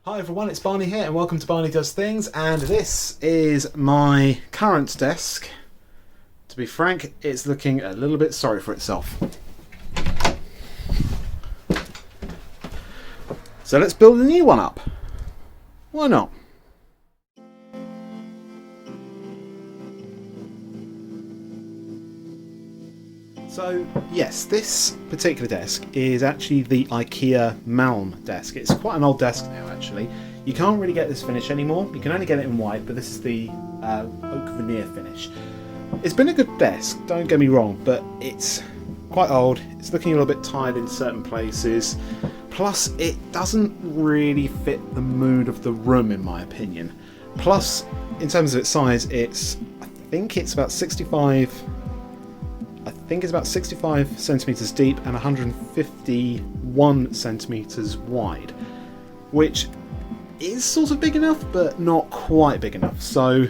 Hi everyone, it's Barney here and welcome to Barney Does Things, and this is my current desk. To be frank, it's looking a little bit sorry for itself. So let's build a new one up. Why not? So yes, this particular desk is actually the Ikea Malm desk. It's quite an old desk now actually. You can't really get this finish anymore. You can only get it in white, but this is the oak veneer finish. It's been a good desk, don't get me wrong, but it's quite old. It's looking a little bit tired in certain places. Plus, it doesn't really fit the mood of the room in my opinion. Plus, in terms of its size, I think it's about 65 centimeters deep and 151 centimeters wide, which is sort of big enough, but not quite big enough. So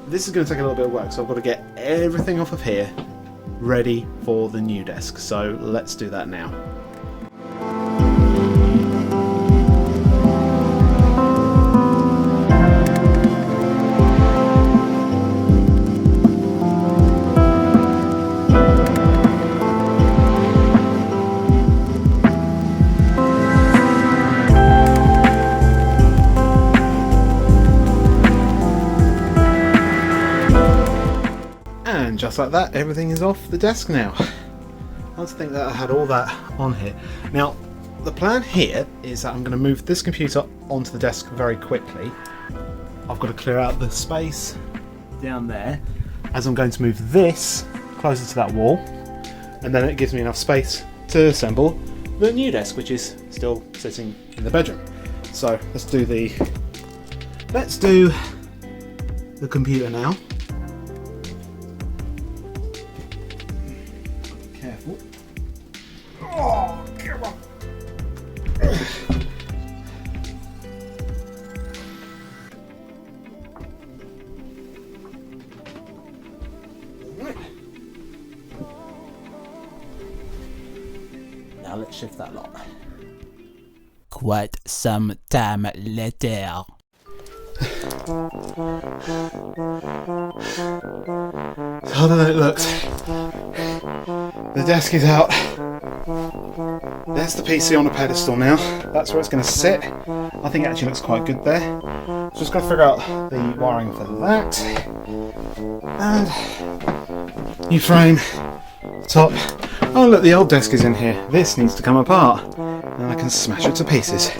this is going to take a little bit of work. So I've got to get everything off of here, ready for the new desk. So let's do that now. And just like that, everything is off the desk now. I don't think that I had all that on here. Now, the plan here is that I'm going to move this computer onto the desk very quickly. I've got to clear out the space down there, as I'm going to move this closer to that wall, and then it gives me enough space to assemble the new desk, which is still sitting in the bedroom. So let's do the computer now. Careful. Oh, come on. Now let's shift that lock. Quite some time later. Harder than it looks. The desk is out. There's the PC on a pedestal now. That's where it's going to sit. I think it actually looks quite good there. Just got to figure out the wiring for that. And new frame, top. Oh look, the old desk is in here. This needs to come apart, and I can smash it to pieces.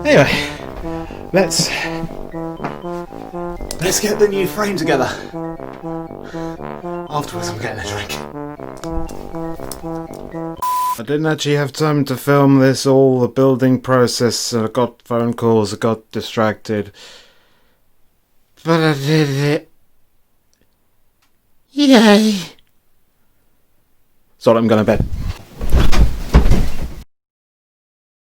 Anyway, let's get the new frame together. Afterwards, I'm getting a drink. I didn't actually have time to film this, all the building process. I got phone calls, I got distracted. But I did it. Yay! So I'm going to bed.